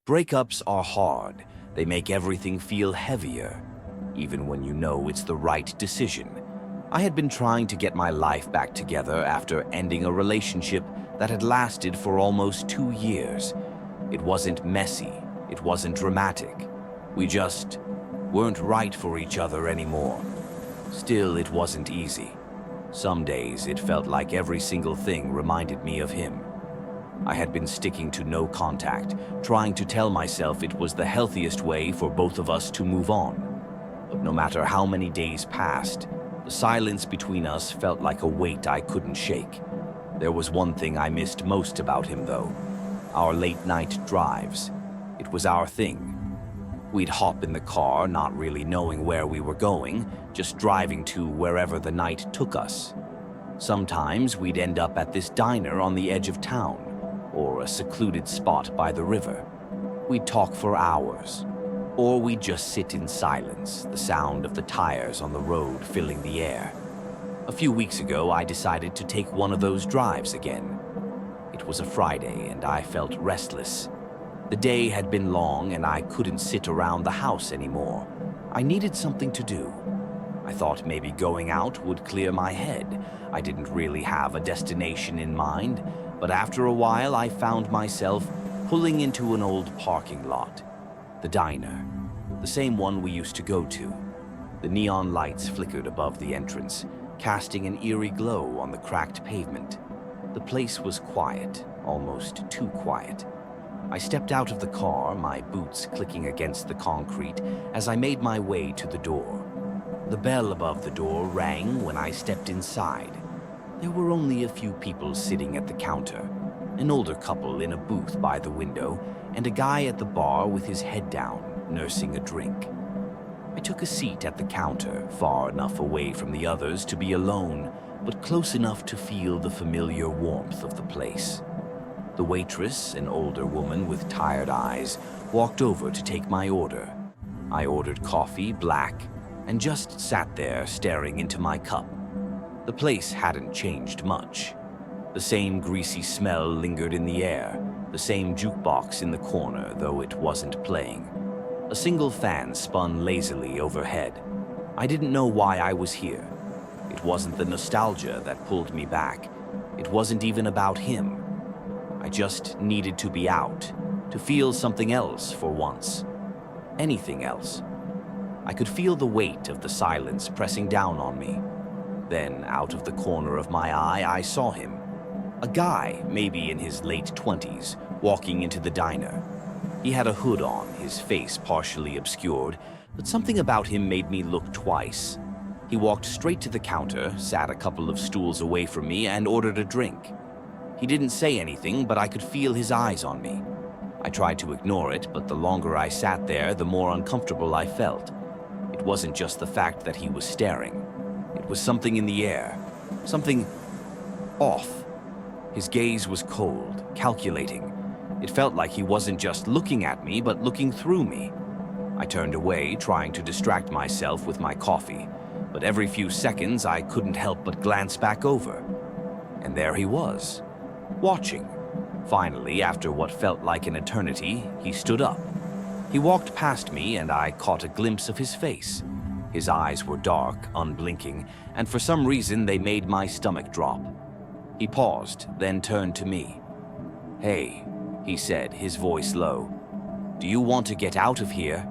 Breakups are hard. They make everything feel heavier, even when you know it's the right decision. I had been trying to get my life back together after ending a relationship that had lasted for almost 2 years. It wasn't messy. It wasn't dramatic. We just weren't right for each other anymore. Still, it wasn't easy. Some days it felt like every single thing reminded me of him. I had been sticking to no contact, trying to tell myself it was the healthiest way for both of us to move on. But no matter how many days passed, the silence between us felt like a weight I couldn't shake. There was one thing I missed most about him, though: our late-night drives. It was our thing. We'd hop in the car, not really knowing where we were going, just driving to wherever the night took us. Sometimes we'd end up at this diner on the edge of town, or a secluded spot by the river. We'd talk for hours, or we'd just sit in silence, the sound of the tires on the road filling the air. A few weeks ago, I decided to take one of those drives again. It was a Friday, and I felt restless. The day had been long, and I couldn't sit around the house anymore. I needed something to do. I thought maybe going out would clear my head. I didn't really have a destination in mind, but after a while I found myself pulling into an old parking lot. The diner, the same one we used to go to. The neon lights flickered above the entrance, casting an eerie glow on the cracked pavement. The place was quiet, almost too quiet. I stepped out of the car, my boots clicking against the concrete, as I made my way to the door. The bell above the door rang when I stepped inside. There were only a few people sitting at the counter, an older couple in a booth by the window, and a guy at the bar with his head down, nursing a drink. I took a seat at the counter, far enough away from the others to be alone, but close enough to feel the familiar warmth of the place. The waitress, an older woman with tired eyes, walked over to take my order. I ordered coffee, black, and just sat there staring into my cup. The place hadn't changed much. The same greasy smell lingered in the air, the same jukebox in the corner, though it wasn't playing. A single fan spun lazily overhead. I didn't know why I was here. It wasn't the nostalgia that pulled me back. It wasn't even about him. I just needed to be out, to feel something else for once. Anything else. I could feel the weight of the silence pressing down on me. Then, out of the corner of my eye, I saw him. A guy, maybe in his late 20s, walking into the diner. He had a hood on, his face partially obscured, but something about him made me look twice. He walked straight to the counter, sat a couple of stools away from me, and ordered a drink. He didn't say anything, but I could feel his eyes on me. I tried to ignore it, but the longer I sat there, the more uncomfortable I felt. It wasn't just the fact that he was staring. It was something in the air, something off. His gaze was cold, calculating. It felt like he wasn't just looking at me, but looking through me. I turned away, trying to distract myself with my coffee, but every few seconds I couldn't help but glance back over. And there he was, watching. Finally, after what felt like an eternity, he stood up. He walked past me, and I caught a glimpse of his face. His eyes were dark, unblinking, and for some reason they made my stomach drop. He paused, then turned to me. "Hey," he said, his voice low. "Do you want to get out of here?"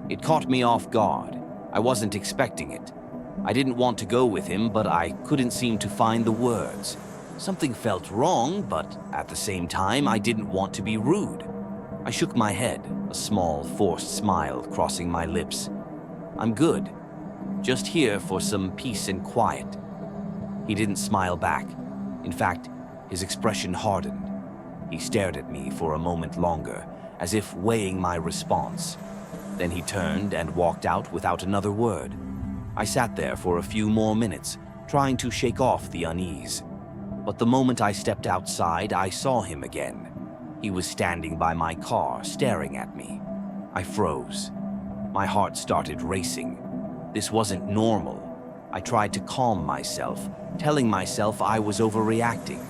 It caught me off guard. I wasn't expecting it. I didn't want to go with him, but I couldn't seem to find the words. Something felt wrong, but at the same time, I didn't want to be rude. I shook my head, a small, forced smile crossing my lips. "I'm good. Just here for some peace and quiet." He didn't smile back. In fact, his expression hardened. He stared at me for a moment longer, as if weighing my response. Then he turned and walked out without another word. I sat there for a few more minutes, trying to shake off the unease. But the moment I stepped outside, I saw him again. He was standing by my car, staring at me. I froze. My heart started racing. This wasn't normal. I tried to calm myself, telling myself I was overreacting.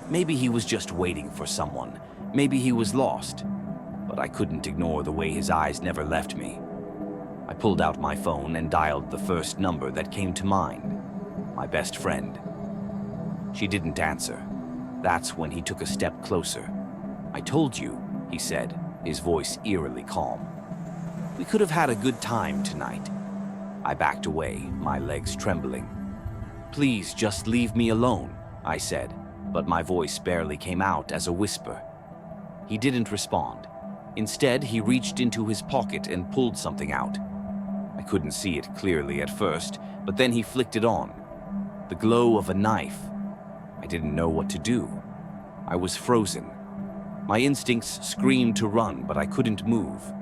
Maybe he was just waiting for someone. Maybe he was lost. but I couldn't ignore the way his eyes never left me. I pulled out my phone and dialed the first number that came to mind, my best friend. She didn't answer. That's when he took a step closer. "I told you," he said, his voice eerily calm. "We could have had a good time tonight." I backed away, my legs trembling. "Please just leave me alone," I said, but my voice barely came out as a whisper. He didn't respond. Instead, he reached into his pocket and pulled something out. I couldn't see it clearly at first, but then he flicked it on. The glow of a knife. I didn't know what to do. I was frozen. My instincts screamed to run, but I couldn't move.